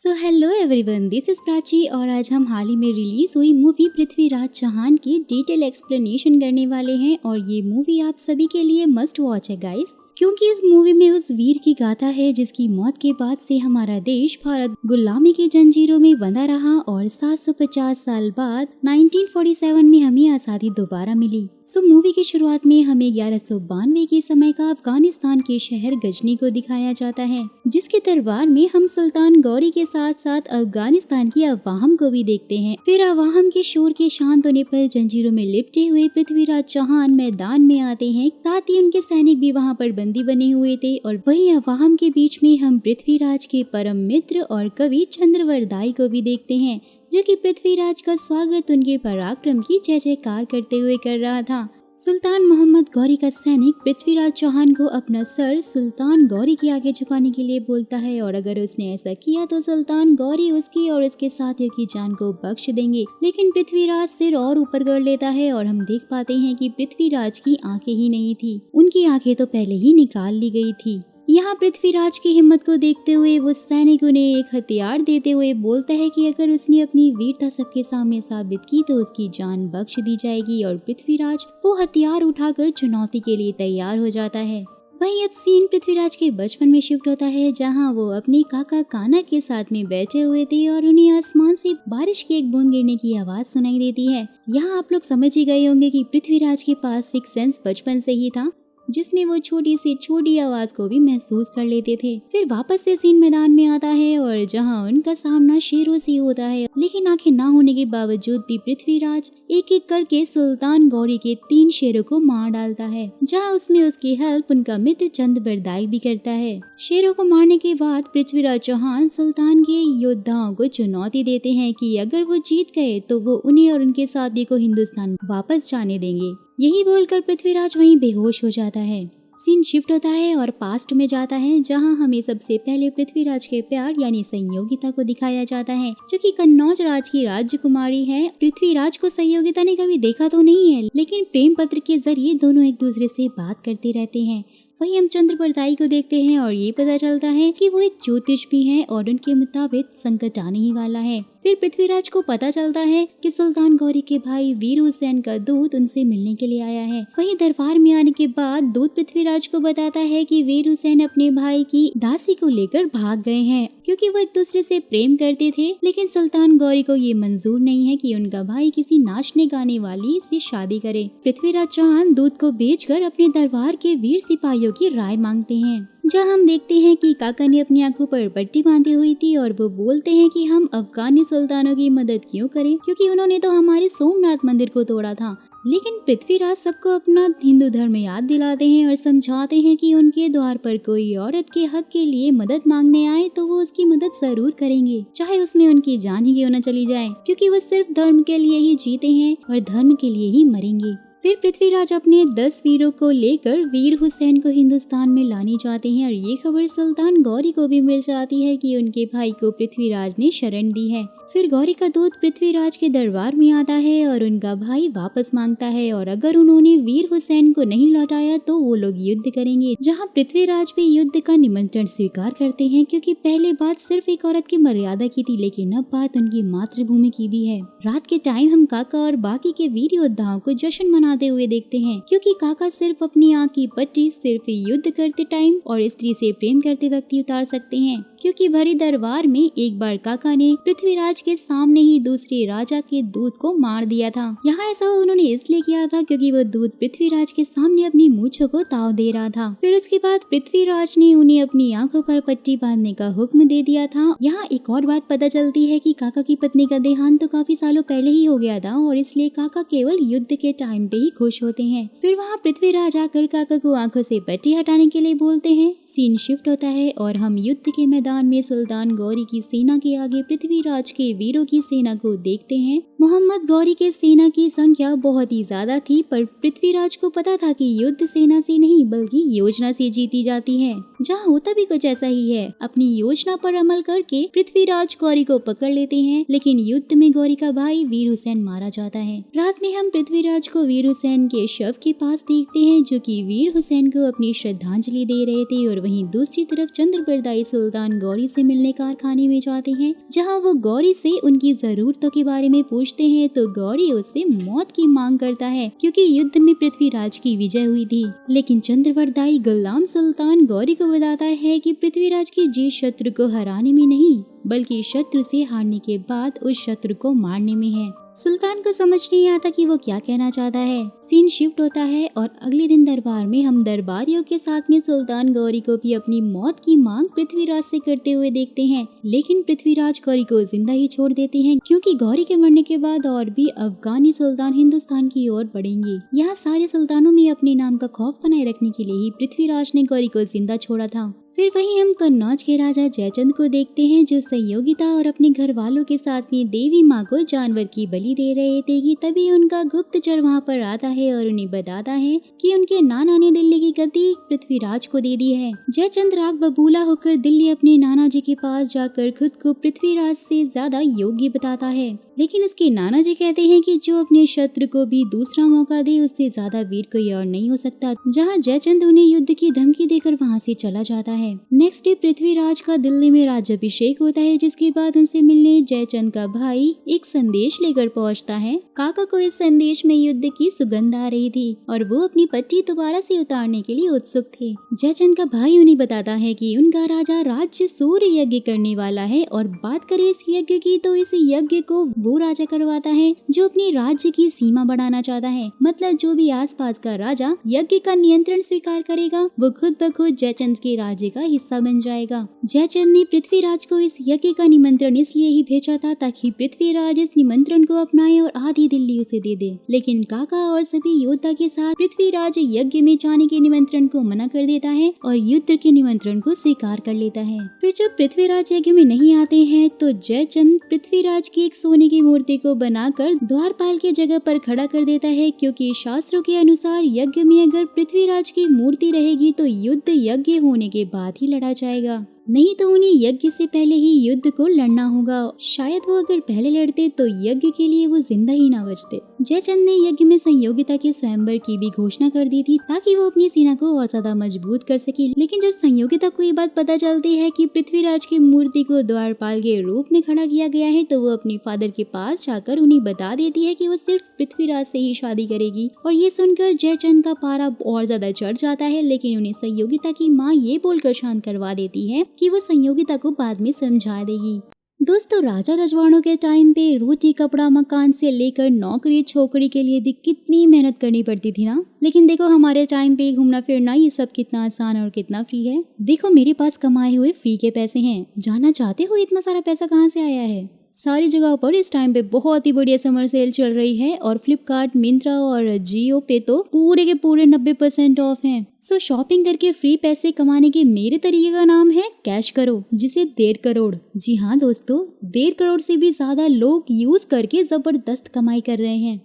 So hello everyone, this is Prachi और आज हम हाल ही में रिलीज हुई मूवी पृथ्वीराज चौहान की डिटेल एक्सप्लेनेशन करने वाले हैं। और ये मूवी आप सभी के लिए मस्ट वॉच है गाइस, क्योंकि इस मूवी में उस वीर की गाथा है जिसकी मौत के बाद से हमारा देश भारत गुलामी की जंजीरों में बंधा रहा और 750 साल बाद 1947 में हमें आजादी दोबारा मिली। सो मूवी की शुरुआत में हमें 1192 के समय का अफगानिस्तान के शहर गजनी को दिखाया जाता है, जिसके दरबार में हम सुल्तान गौरी के साथ साथ अफगानिस्तान की अवाम को भी देखते हैं। फिर अवाम के शोर के शांत होने पर जंजीरों में लिपटे हुए पृथ्वीराज चौहान मैदान में आते हैं, साथ ही उनके सैनिक भी वहाँ पर बंदी बने हुए थे। और वहीं अवाम के बीच में हम पृथ्वीराज के परम मित्र और कवि चंद्रवरदाई को भी देखते हैं, जो कि पृथ्वीराज का स्वागत उनके पराक्रम की जय जयकार करते हुए कर रहा था। सुल्तान मोहम्मद गौरी का सैनिक पृथ्वीराज चौहान को अपना सर सुल्तान गौरी के आगे झुकाने के लिए बोलता है, और अगर उसने ऐसा किया तो सुल्तान गौरी उसकी और उसके साथियों की जान को बख्श देंगे। लेकिन पृथ्वीराज सिर और ऊपर कर लेता है और हम देख पाते हैं कि पृथ्वीराज की आंखें ही नहीं थी, उनकी आंखें तो पहले ही निकाल ली गई थी। यहाँ पृथ्वीराज की हिम्मत को देखते हुए वो सैनिक उन्हें एक हथियार देते हुए बोलता है कि अगर उसने अपनी वीरता सबके सामने साबित की तो उसकी जान बख्श दी जाएगी। और पृथ्वीराज वो हथियार उठाकर चुनौती के लिए तैयार हो जाता है। वहीं अब सीन पृथ्वीराज के बचपन में शिफ्ट होता है, जहां वो अपने काका काना के साथ में बैठे हुए थे और उन्हें आसमान से बारिश की एक बूंद गिरने की आवाज सुनाई देती है। यहाँ आप लोग समझ ही गए होंगे कि पृथ्वीराज के पास सिक्स सेंस बचपन से ही था, जिसमें वो छोटी सी छोटी आवाज को भी महसूस कर लेते थे। फिर वापस से सीन मैदान में आता है और जहां उनका सामना शेरों से होता है, लेकिन आंखें ना होने के बावजूद भी पृथ्वीराज एक एक करके सुल्तान गौरी के 3 शेरों को मार डालता है, जहां उसमें उसकी हेल्प उनका मित्र चंद्रवरदाई भी करता है। शेरों को मारने के बाद पृथ्वीराज चौहान सुल्तान के योद्धाओं को चुनौती देते हैं कि अगर वो जीत गए तो वो उन्हें और उनके साथी को हिंदुस्तान वापस जाने देंगे। यही बोलकर पृथ्वीराज वहीं बेहोश हो जाता है। सीन शिफ्ट होता है और पास्ट में जाता है, जहां हमें सबसे पहले पृथ्वीराज के प्यार यानी संयोगिता को दिखाया जाता है, जो कि कन्नौज राज की राजकुमारी है। पृथ्वीराज को संयोगिता ने कभी देखा तो नहीं है, लेकिन प्रेम पत्र के जरिए दोनों एक दूसरे से बात करते रहते हैं। वहीं हम चंद्रवरदाई को देखते हैं और ये पता चलता है कि वो एक ज्योतिष भी हैं और उनके मुताबिक संकट आने ही वाला है। फिर पृथ्वीराज को पता चलता है कि सुल्तान गौरी के भाई वीर हुसैन का दूत उनसे मिलने के लिए आया है। वहीं दरबार में आने के बाद दूत पृथ्वीराज को बताता है कि वीर हुसैन अपने भाई की दासी को लेकर भाग गए हैं, क्योंकि वो एक दूसरे से प्रेम करते थे। लेकिन सुल्तान गौरी को ये मंजूर नहीं है कि उनका भाई किसी नाचने गाने वाली से शादी करे। पृथ्वीराज चौहान दूत को भेजकर अपने दरबार के वीर सिपाहियों की राय मांगते हैं, जहां हम देखते हैं कि काका ने अपनी आंखों पर पट्टी बांधी हुई थी और वो बोलते हैं कि हम अफगानी सुल्तानों की मदद क्यों करें, क्योंकि उन्होंने तो हमारे सोमनाथ मंदिर को तोड़ा था। लेकिन पृथ्वीराज सबको अपना हिंदू धर्म याद दिलाते हैं और समझाते हैं कि उनके द्वार पर कोई औरत के हक के लिए मदद मांगने आए तो वो उसकी मदद जरूर करेंगे, चाहे उसमें उनकी जान ही क्यों न चली जाए, क्योंकि वो सिर्फ धर्म के लिए ही जीते हैं और धर्म के लिए ही मरेंगे। फिर पृथ्वीराज अपने 10 वीरों को लेकर वीर हुसैन को हिंदुस्तान में लाने जाते हैं और ये खबर सुल्तान गौरी को भी मिल जाती है कि उनके भाई को पृथ्वीराज ने शरण दी है। फिर गौरी का दूत पृथ्वीराज के दरबार में आता है और उनका भाई वापस मांगता है, और अगर उन्होंने वीर हुसैन को नहीं लौटाया तो वो लोग युद्ध करेंगे। जहां पृथ्वीराज भी युद्ध का निमंत्रण स्वीकार करते हैं, क्योंकि पहले बात सिर्फ एक औरत की मर्यादा की थी, लेकिन अब बात उनकी मातृभूमि की भी है। रात के टाइम हम काका और बाकी के वीर योद्धाओं को जश्न मनाते हुए देखते हैं, क्योंकि काका सिर्फ अपनी आंख की पट्टी सिर्फ युद्ध करते टाइम और स्त्री से प्रेम करते वक्त ही उतार सकते हैं, क्योंकि भरी दरबार में एक बार काका ने पृथ्वीराज के सामने ही दूसरे राजा के दूत को मार दिया था। यहाँ ऐसा उन्होंने इसलिए किया था क्योंकि वो दूत पृथ्वीराज के सामने अपनी मूंछों को ताव दे रहा था। फिर उसके बाद पृथ्वीराज ने उन्हें अपनी आंखों पर पट्टी बांधने का हुक्म दे दिया था। यहाँ एक और बात पता चलती है कि काका की पत्नी का देहांत तो काफी सालों पहले ही हो गया था और इसलिए काका केवल युद्ध के टाइम पे ही खुश होते हैं। फिर वहाँ पृथ्वीराज आकर काका को आंखों से पट्टी हटाने के लिए बोलते हैं। सीन शिफ्ट होता है और हम युद्ध के मैदान में सुल्तान गौरी की सेना के आगे पृथ्वीराज के वीरों की सेना को देखते हैं। मोहम्मद गौरी के सेना की संख्या बहुत ही ज्यादा थी, पर पृथ्वीराज को पता था कि युद्ध सेना से नहीं बल्कि योजना से जीती जाती है। जहाँ होता भी कुछ ऐसा ही है। अपनी योजना पर अमल करके पृथ्वीराज गौरी को पकड़ लेते हैं, लेकिन युद्ध में गौरी का भाई वीर हुसैन मारा जाता है। रात में हम पृथ्वीराज को वीर हुसैन के शव के पास देखते हैं, जो कि वीर हुसैन को अपनी श्रद्धांजलि दे रहे थे। और वहीं दूसरी तरफ चंद्रबरदाई सुल्तान गौरी से मिलने कारखाने में जाते हैं, जहाँ वो गौरी से उनकी जरूरतों के बारे में पूछते हैं तो गौरी उससे मौत की मांग करता है, क्योंकि युद्ध में पृथ्वीराज की विजय हुई थी। लेकिन चंद्रबरदाई गुलाम सुल्तान गौरी को बताता है कि पृथ्वीराज की जीत शत्रु को हराने में नहीं बल्कि शत्रु से हारने के बाद उस शत्रु को मारने में है। सुल्तान को समझ नहीं आता कि वो क्या कहना चाहता है। सीन शिफ्ट होता है और अगले दिन दरबार में हम दरबारियों के साथ में सुल्तान गौरी को भी अपनी मौत की मांग पृथ्वीराज से करते हुए देखते हैं, लेकिन पृथ्वीराज गौरी को जिंदा ही छोड़ देते हैं, क्योंकि गौरी के मरने के बाद और भी अफगानी सुल्तान हिंदुस्तान की ओर बढ़ेंगे। यहाँ सारे सुल्तानों में अपने नाम का खौफ बनाए रखने के लिए ही पृथ्वीराज ने गौरी को जिंदा छोड़ा था। फिर वहीं हम कन्नौज के राजा जयचंद को देखते हैं, जो संयोगिता और अपने घर वालों के साथ में देवी माँ को जानवर की बलि दे रहे थे कि तभी उनका गुप्तचर वहाँ पर आता है और उन्हें बताता है कि उनके नाना ने दिल्ली की गद्दी पृथ्वीराज को दे दी है। जयचंद राग बबूला होकर दिल्ली अपने नाना जी के पास जाकर खुद को पृथ्वीराज से ज्यादा योग्य बताता है, लेकिन उसके नाना जी कहते हैं कि जो अपने शत्रु को भी दूसरा मौका दे उससे ज्यादा वीर कोई और नहीं हो सकता। जहां जयचंद उन्हें युद्ध की धमकी देकर वहां से चला जाता है। नेक्स्ट डे पृथ्वीराज का दिल्ली में राज्याभिषेक होता है, जिसके बाद उनसे मिलने जयचंद का भाई एक संदेश लेकर पहुंचता है। काका को इस संदेश में युद्ध की सुगंध आ रही थी और वो अपनी पट्टी दोबारा से उतारने के लिए उत्सुक थे। जयचंद का भाई उन्हें बताता है कि उनका राजा राज्य सूर्य यज्ञ करने वाला है, और बात करें इस यज्ञ की तो इस यज्ञ को वो राजा करवाता है जो अपने राज्य की सीमा बढ़ाना चाहता है। मतलब जो भी आसपास का राजा यज्ञ का नियंत्रण स्वीकार करेगा वो खुद ब खुद जयचंद के राज्य का हिस्सा बन जाएगा। जयचंद ने पृथ्वीराज को इस यज्ञ का निमंत्रण इसलिए ही भेजा था ताकि पृथ्वीराज इस निमंत्रण को अपनाए और आधी दिल्ली उसे दे दे, लेकिन काका और सभी योद्धा के साथ पृथ्वीराज यज्ञ में जाने के निमंत्रण को मना कर देता है और युद्ध के निमंत्रण को स्वीकार कर लेता है। फिर जब पृथ्वीराज यज्ञ में नहीं आते हैं तो जयचंद पृथ्वीराज की एक सोने की मूर्ति को बनाकर द्वारपाल की जगह पर खड़ा कर देता है, क्योंकि शास्त्रों के अनुसार यज्ञ में अगर पृथ्वीराज की मूर्ति रहेगी तो युद्ध यज्ञ होने के बाद ही लड़ा जाएगा, नहीं तो उन्हें यज्ञ से पहले ही युद्ध को लड़ना होगा। शायद वो अगर पहले लड़ते तो यज्ञ के लिए वो जिंदा ही ना बचते। जयचंद ने यज्ञ में संयोगिता के स्वयंवर की भी घोषणा कर दी थी ताकि वो अपनी सेना को और ज्यादा मजबूत कर सके, लेकिन जब संयोगिता को ये बात पता चलती है कि पृथ्वीराज की मूर्ति को द्वारपाल के रूप में खड़ा किया गया है तो वो अपने फादर के पास जाकर उन्हें बता देती है कि वो सिर्फ पृथ्वीराज से ही शादी करेगी। और ये सुनकर जयचंद का पारा और ज्यादा चढ़ जाता है, लेकिन उन्हें संयोगिता की माँ ये बोलकर शांत करवा देती है कि वो संयोगिता को बाद में समझा देगी। दोस्तों, राजा रजवाड़ों के टाइम पे रोटी कपड़ा मकान से लेकर नौकरी छोकरी के लिए भी कितनी मेहनत करनी पड़ती थी ना, लेकिन देखो हमारे टाइम पे घूमना फिरना ये सब कितना आसान और कितना फ्री है। देखो मेरे पास कमाए हुए फ्री के पैसे हैं, जानना चाहते हो इतना सारा पैसा कहाँ से आया है? सारी जगहों पर इस टाइम पे बहुत ही बढ़िया समर सेल चल रही है और फ्लिपकार्ट, मिंत्रा और जियो पे तो पूरे के पूरे 90% ऑफ हैं। सो शॉपिंग करके फ्री पैसे कमाने के मेरे तरीके का नाम है कैश करो, जिसे 1.5 करोड़। जी हाँ दोस्तों, 1.5 करोड़ से भी ज्यादा लोग यूज करके जबरदस्त कमाई कर रहे हैं।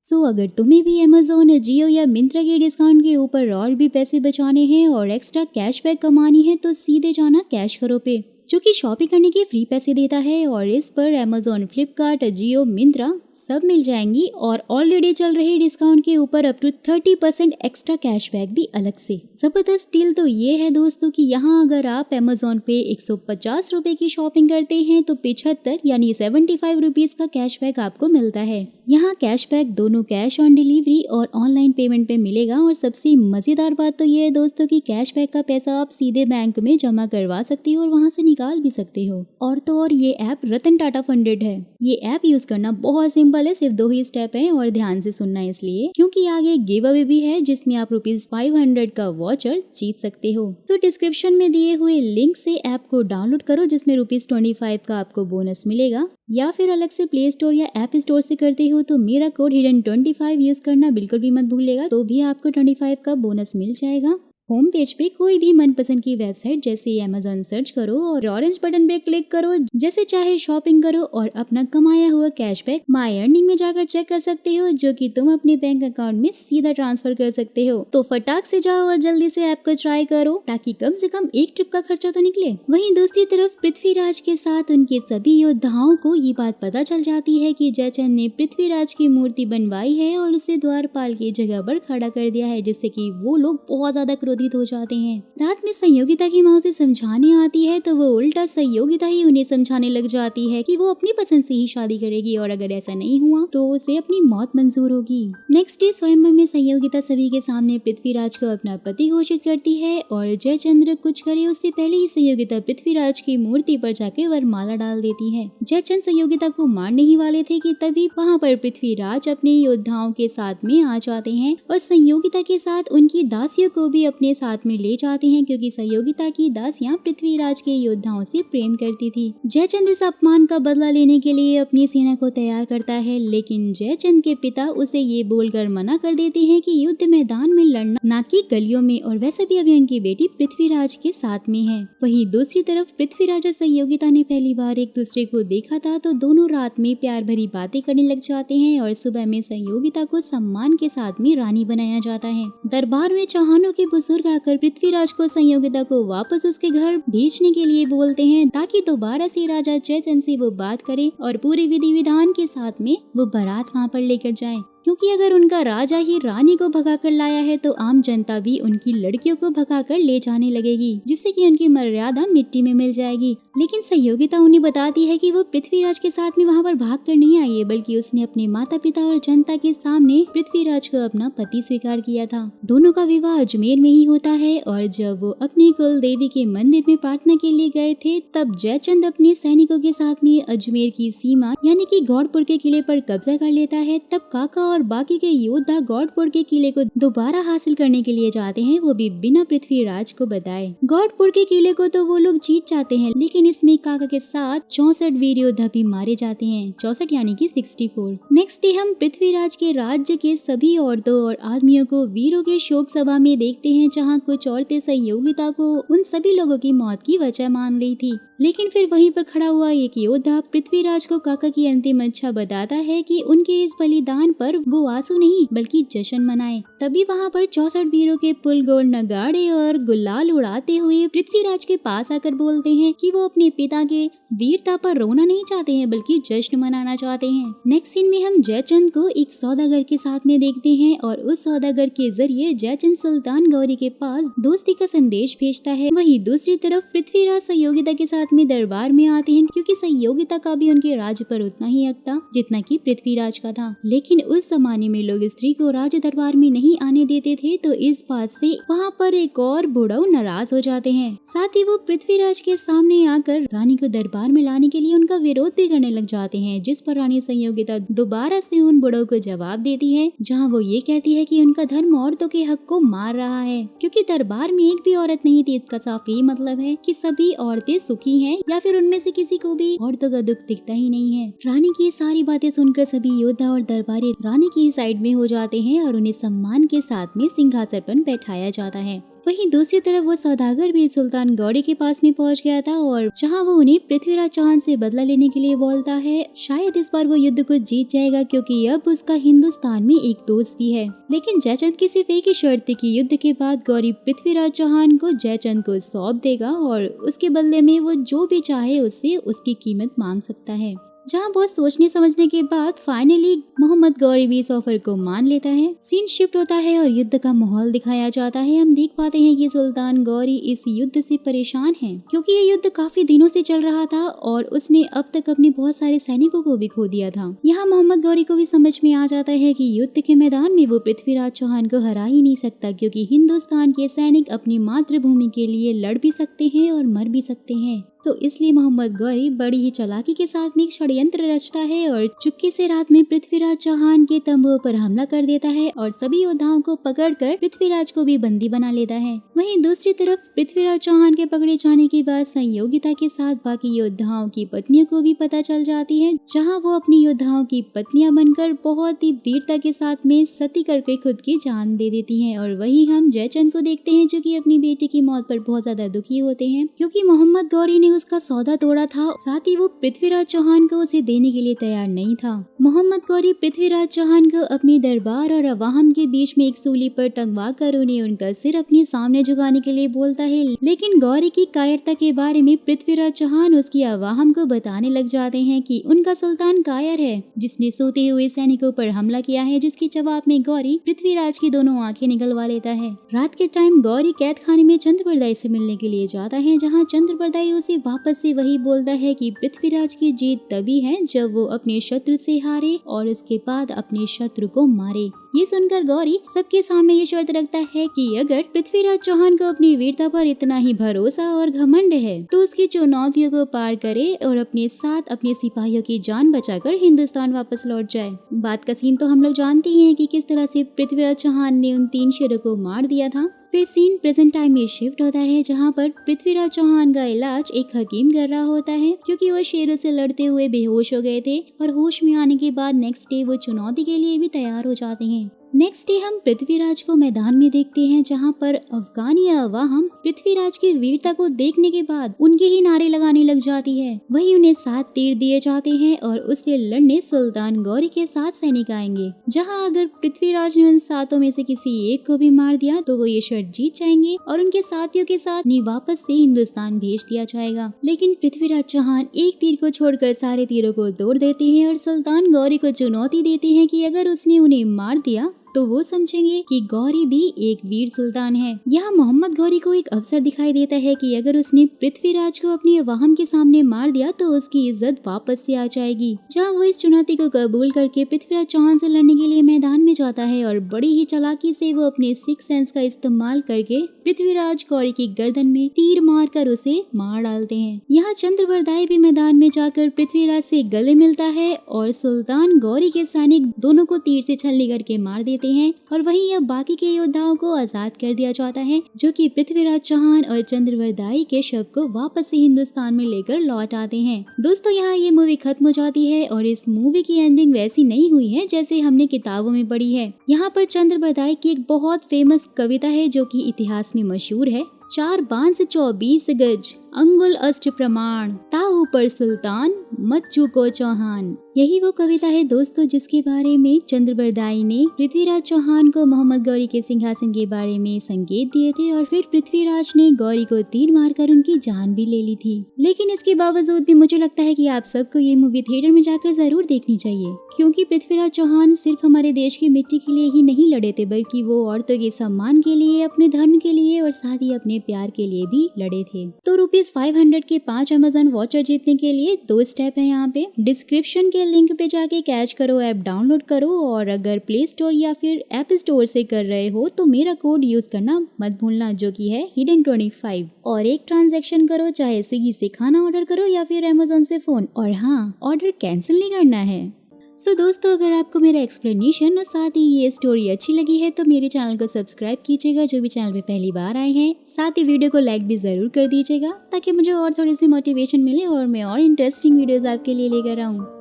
सो अगर तुम्हें भी अमेजोन, जियो या मिंत्रा के डिस्काउंट के ऊपर और भी पैसे बचाने हैं और एक्स्ट्रा कैशबैक कमानी है तो सीधे जाना कैश करो पे, जो कि शॉपिंग करने के फ्री पैसे देता है और इस पर अमेजोन, फ्लिपकार्ट, जियो, मिंत्रा सब मिल जाएंगी और ऑलरेडी चल रहे डिस्काउंट के ऊपर अप टू 30% एक्स्ट्रा कैशबैक भी अलग से। जबरदस्त डील तो ये है दोस्तों कि यहाँ अगर आप अमेजोन पे 150 रुपए की शॉपिंग करते हैं तो 75 यानी 75 रुपीज का कैशबैक आपको मिलता है। यहाँ कैशबैक दोनों कैश ऑन डिलीवरी और ऑनलाइन पेमेंट पे मिलेगा और सबसे मजेदार बात तो ये है दोस्तों कि कैशबैक का पैसा आप सीधे बैंक में जमा करवा सकते हो और वहाँ से निकाल भी सकते हो। और तो और ये ऐप रतन टाटा फंडेड है। ये ऐप यूज करना बहुत सिंपल है, सिर्फ 2 ही स्टेप है और ध्यान से सुनना इसलिए क्योंकि आगे गिव अवे भी है जिसमें आप ₹500 का वाउचर जीत सकते हो। तो डिस्क्रिप्शन में दिए हुए लिंक से ऐप को डाउनलोड करो जिसमें ₹25 का आपको बोनस मिलेगा, या फिर अलग से प्ले स्टोर या ऐप स्टोर से करते हो तो मेरा कोड हिडन 25 यूज करना बिल्कुल भी मत भूलिएगा, तो भी आपको 25 का बोनस मिल जाएगा। होम पेज पे कोई भी मनपसंद की वेबसाइट जैसे अमेज़न सर्च करो और ऑरेंज बटन पे क्लिक करो, जैसे चाहे शॉपिंग करो और अपना कमाया हुआ कैशबैक माई अर्निंग में जाकर चेक कर सकते हो, जो कि तुम अपने बैंक अकाउंट में सीधा ट्रांसफर कर सकते हो। तो फटाक से जाओ और जल्दी से ऐप को ट्राई करो ताकि कम से कम एक ट्रिप का खर्चा तो निकले। वहीं दूसरी तरफ पृथ्वीराज के साथ उनके सभी योद्धाओं को ये बात पता चल जाती है कि जयचंद ने पृथ्वीराज की मूर्ति बनवाई है और उसे द्वारपाल की जगह पर खड़ा कर दिया है, जिससे कि वो लोग बहुत ज्यादा क्रोधित हो जाते हैं। रात में संयोगिता की माँ उसे समझाने आती है तो वो उल्टा संयोगिता ही उन्हें समझाने लग जाती है कि वो अपनी पसंद से ही शादी करेगी और अगर ऐसा नहीं हुआ तो उसे अपनी मौत मंजूर होगी। नेक्स्ट डे स्वयंवर में संयोगिता सभी के सामने पृथ्वीराज को अपना पति घोषित करती है और जयचंद्र कुछ करे उससे पहले ही संयोगिता पृथ्वीराज की मूर्ति पर जाके वरमाला डाल देती है। जयचंद संयोगिता को मारने ही वाले थे कि तभी वहाँ पर पृथ्वीराज अपने योद्धाओं के साथ में आ जाते हैं और संयोगिता के साथ उनकी दासियों को भी अपने साथ में ले जाते हैं, क्योंकि संयोगिता की दासियां पृथ्वीराज के योद्धाओं से प्रेम करती थी। जयचंद इस अपमान का बदला लेने के लिए अपनी सेना को तैयार करता है, लेकिन जयचंद के पिता उसे ये बोलकर मना कर देते हैं कि युद्ध मैदान में लड़ना ना कि गलियों में, और वैसे भी अभी उनकी बेटी पृथ्वीराज के साथ में है। वहीं दूसरी तरफ पृथ्वीराज और संयोगिता ने पहली बार एक दूसरे को देखा था तो दोनों रात में प्यार भरी बातें करने लग जाते हैं और सुबह में संयोगिता को सम्मान के साथ में रानी बनाया जाता है। दरबार में चौहानों के बुजुर्ग आकर पृथ्वीराज को संयोगिता को वापस उसके घर भेजने के लिए बोलते हैं ताकि दोबारा से राजा जयचंद से वो बात करे और पूरी विधि विधान के साथ में वो बारात वहाँ पर लेकर जाए, क्योंकि अगर उनका राजा ही रानी को भगाकर लाया है तो आम जनता भी उनकी लड़कियों को भगाकर ले जाने लगेगी, जिससे कि उनकी मर्यादा मिट्टी में मिल जाएगी। लेकिन संयोगिता उन्हें बताती है कि वो पृथ्वीराज के साथ में वहाँ पर भागकर नहीं आई है, बल्कि उसने अपने माता पिता और जनता के सामने पृथ्वीराज को अपना पति स्वीकार किया था। दोनों का विवाह अजमेर में ही होता है और जब वो अपनी कुल देवी के मंदिर में प्रार्थना के लिए गए थे तब जयचंद अपने सैनिकों के साथ में अजमेर की सीमा यानी कि गौड़पुर के किले पर कब्जा कर लेता है। तब काका और बाकी के योद्धा गौड़पुर के किले को दोबारा हासिल करने के लिए जाते हैं, वो भी बिना पृथ्वीराज को बताए। गौड़पुर के किले को तो वो लोग जीत जाते हैं, लेकिन इसमें काका के साथ 64 वीर योद्धा भी मारे जाते हैं, 64 यानी कि 64। नेक्स्ट डे हम पृथ्वीराज के राज्य के सभी औरतों और आदमियों को वीरों के शोक सभा में देखते हैं, जहाँ कुछ औरतें संयोगिता को उन सभी लोगों की मौत की वजह मान रही थी। लेकिन फिर वहीं पर खड़ा हुआ एक योद्धा पृथ्वीराज को काका की अंतिम इच्छा बताता है कि उनके इस बलिदान पर वो आंसू नहीं बल्कि जश्न मनाए। तभी वहाँ पर 64 वीरों के पुल गोल नगाड़े और गुलाल उड़ाते हुए पृथ्वीराज के पास आकर बोलते हैं कि वो अपने पिता के वीरता पर रोना नहीं चाहते हैं बल्कि जश्न मनाना चाहते हैं। नेक्स्ट सीन में हम जयचंद को एक सौदागर के साथ में देखते हैं और उस सौदागर के जरिए जयचंद सुल्तान गौरी के पास दोस्ती का संदेश भेजता है। वहीं दूसरी तरफ पृथ्वीराज संयोगिता के साथ में दरबार में आते हैं, क्योंकि संयोगिता का भी उनके राज्य पर उतना ही हक था जितना कि पृथ्वीराज का था। लेकिन उस जमाने में लोग स्त्री को राज दरबार में नहीं आने देते थे, तो इस बात से वहाँ पर एक और बुढ़ऊ नाराज हो जाते हैं। साथ ही वो पृथ्वीराज के सामने आकर रानी को दरबार में लाने के लिए उनका विरोध भी करने लग जाते हैं, जिस पर रानी संयोगिता दोबारा से उन बुढ़ऊ को जवाब देती है, जहाँ वो ये कहती है कि उनका धर्म औरतों के हक को मार रहा है, क्योंकि दरबार में एक भी औरत नहीं थी। इसका साफ यही मतलब है कि सभी औरतें सुखी हैं या फिर उनमें से किसी को भी औरतों का दुख दिखता ही नहीं है। रानी की सारी बातें सुनकर सभी योद्धा और दरबारी रानी की साइड में हो जाते हैं और उन्हें सम्मान के साथ में सिंहासन पर बैठाया जाता है। वहीं दूसरी तरफ वो सौदागर भी सुल्तान गौरी के पास में पहुंच गया था और जहां वो उन्हें पृथ्वीराज चौहान से बदला लेने के लिए बोलता है। शायद इस बार वो युद्ध को जीत जाएगा, क्योंकि अब उसका हिंदुस्तान में एक दोस्त भी है। लेकिन जयचंद की सिर्फ एक ही शर्त थी कि युद्ध के बाद गौरी पृथ्वीराज चौहान को जयचंद को सौंप देगा और उसके बदले में वो जो भी चाहे उससे उसकी कीमत मांग सकता है। जहाँ बहुत सोचने समझने के बाद फाइनली मोहम्मद गौरी भी इस ऑफर को मान लेता है। सीन शिफ्ट होता है और युद्ध का माहौल दिखाया जाता है। हम देख पाते हैं कि सुल्तान गौरी इस युद्ध से परेशान है, क्योंकि ये युद्ध काफी दिनों से चल रहा था और उसने अब तक अपने बहुत सारे सैनिकों को भी खो दिया था। यहाँ मोहम्मद गौरी को भी समझ में आ जाता है कि युद्ध के मैदान में वो पृथ्वीराज चौहान को हरा ही नहीं सकता, क्योंकि हिंदुस्तान के सैनिक अपनी मातृभूमि के लिए लड़ भी सकते हैं और मर भी सकते हैं। तो इसलिए मोहम्मद गौरी बड़ी ही चालाकी के साथ में एक षड्यंत्र रचता है और चुपके से रात में पृथ्वीराज चौहान के तंबू पर हमला कर देता है और सभी योद्धाओं को पकड़कर पृथ्वीराज को भी बंदी बना लेता है। वहीं दूसरी तरफ पृथ्वीराज चौहान के पकड़े जाने के बाद संयोगिता के साथ बाकी योद्धाओं की पत्नियों को भी पता चल जाती है, जहाँ वो अपनी योद्धाओं की पत्नियां बनकर बहुत ही वीरता के साथ में सती करके खुद की जान दे देती हैं। और वहीं हम जयचंद को देखते हैं जो कि अपनी बेटी की मौत पर बहुत ज्यादा दुखी होते हैं, क्योंकि मोहम्मद गौरी ने उसका सौदा तोड़ा था, साथ ही वो पृथ्वीराज चौहान को उसे देने के लिए तैयार नहीं था। मोहम्मद गौरी पृथ्वीराज चौहान को अपने दरबार और अवाहम के बीच में एक सूली पर टंगवा कर उन्हें उनका सिर अपने सामने झुकाने के लिए बोलता है, लेकिन गौरी की कायरता के बारे में पृथ्वीराज चौहान उसकी अवाहम को बताने लग जाते हैं कि उनका सुल्तान कायर है जिसने सोते हुए सैनिकों पर हमला किया है, जिसके जवाब में गौरी पृथ्वीराज की दोनों आंखें निकलवा लेता है। रात के टाइम गौरी कैद खाने में चंद्रबरदाई से मिलने के लिए जाता है, जहाँ चंद्रबरदाई उसे वापस से वही बोलता है कि पृथ्वीराज की जीत तभी है जब वो अपने शत्रु से हारे और उसके बाद अपने शत्रु को मारे। ये सुनकर गौरी सबके सामने ये शर्त रखता है कि अगर पृथ्वीराज चौहान को अपनी वीरता पर इतना ही भरोसा और घमंड है तो उसकी चुनौतियों को पार करे और अपने साथ अपने सिपाहियों की जान बचाकर हिंदुस्तान वापस लौट जाए। बात का सीन तो हम लोग जानते ही हैं कि किस तरह से पृथ्वीराज चौहान ने उन 3 शेरों को मार दिया था। फिर सीन प्रेजेंट टाइम में शिफ्ट होता है, जहाँ पर पृथ्वीराज चौहान का इलाज एक हकीम कर रहा होता है, क्योंकि वो शेरों से लड़ते हुए बेहोश हो गए थे और होश में आने के बाद नेक्स्ट डे वो चुनौती के लिए भी तैयार हो जाते हैं। नेक्स्ट डे हम पृथ्वीराज को मैदान में देखते हैं, जहाँ पर अफगानी अवाहम पृथ्वीराज की वीरता को देखने के बाद उनके ही नारे लगाने लग जाती है। वही उन्हें 7 तीर दिए जाते हैं और उससे लड़ने सुल्तान गौरी के 7 सैनिक आएंगे, जहाँ अगर पृथ्वीराज ने उन 7 में से किसी एक को भी मार दिया तो वो ये शर्त जीत जाएंगे और उनके साथियों के साथ वापस से हिंदुस्तान भेज दिया जाएगा। लेकिन पृथ्वीराज चौहान एक तीर को छोड़कर सारे तीरों को तोड़ देते हैं और सुल्तान गौरी को चुनौती देते हैं कि अगर उसने उन्हें मार दिया तो वो समझेंगे कि गौरी भी एक वीर सुल्तान है। यहाँ मोहम्मद गौरी को एक अवसर दिखाई देता है कि अगर उसने पृथ्वीराज को अपनी अवाहम के सामने मार दिया तो उसकी इज्जत वापस से आ जाएगी। जहाँ वो इस चुनौती को कबूल करके पृथ्वीराज चौहान से लड़ने के लिए मैदान में जाता है और बड़ी ही चालाकी से वो अपने 6 सेंस का इस्तेमाल करके पृथ्वीराज गौरी की गर्दन में तीर मार कर उसे मार डालते हैं। यहाँ चंद्रबरदाई भी मैदान में जाकर पृथ्वीराज से गले मिलता है और सुल्तान गौरी के सैनिक दोनों को तीर से छलनी करके मार देते हैं और वहीं अब बाकी के योद्धाओं को आजाद कर दिया जाता है, जो कि पृथ्वीराज चौहान और चंद्रबरदाई के शव को वापस से हिंदुस्तान में लेकर लौट आते हैं। दोस्तों यहाँ ये मूवी खत्म हो जाती है और इस मूवी की एंडिंग वैसी नहीं हुई है जैसे हमने किताबों में पढ़ी है। यहाँ पर चंद्रबरदाई की एक बहुत फेमस कविता है जो कि इतिहास में मशहूर है। 4 बांस 24 गज अंगुल अष्ट प्रमाण ताऊ पर सुल्तान मत चूको चौहान। यही वो कविता है दोस्तों जिसके बारे में चंद्रबरदाई ने पृथ्वीराज चौहान को मोहम्मद गौरी के सिंहासन के बारे में संकेत दिए थे और फिर पृथ्वीराज ने गौरी को तीर मारकर उनकी जान भी ले ली थी। लेकिन इसके बावजूद भी मुझे लगता है कि आप सबको ये मूवी थिएटर में जाकर जरूर देखनी चाहिए, क्योंकि पृथ्वीराज चौहान सिर्फ हमारे देश की मिट्टी के लिए ही नहीं लड़े थे, बल्कि वो औरतों के सम्मान के लिए, अपने धर्म के लिए और साथ ही अपने प्यार के लिए भी लड़े थे। तो ₹500 के 5 अमेज़न वॉचर जीतने के लिए 2 स्टेप है यहाँ पे। डिस्क्रिप्शन के लिंक पे जाके कैच करो, ऐप डाउनलोड करो और अगर प्ले स्टोर या फिर ऐप स्टोर से कर रहे हो तो मेरा कोड यूज करना मत भूलना, जो कि है हिडन25। और एक ट्रांजैक्शन करो, चाहे स्विगी से खाना ऑर्डर करो या फिर अमेज़न से फोन, और हाँ, ऑर्डर कैंसिल नहीं करना है। दोस्तों अगर आपको मेरा एक्सप्लेनेशन और साथ ही ये स्टोरी अच्छी लगी है तो मेरे चैनल को सब्सक्राइब कीजिएगा, जो भी चैनल पे पहली बार आए हैं। साथ ही वीडियो को लाइक भी जरूर कर दीजिएगा ताकि मुझे और थोड़ी सी मोटिवेशन मिले और मैं और इंटरेस्टिंग वीडियोस आपके लिए लेकर आऊँ।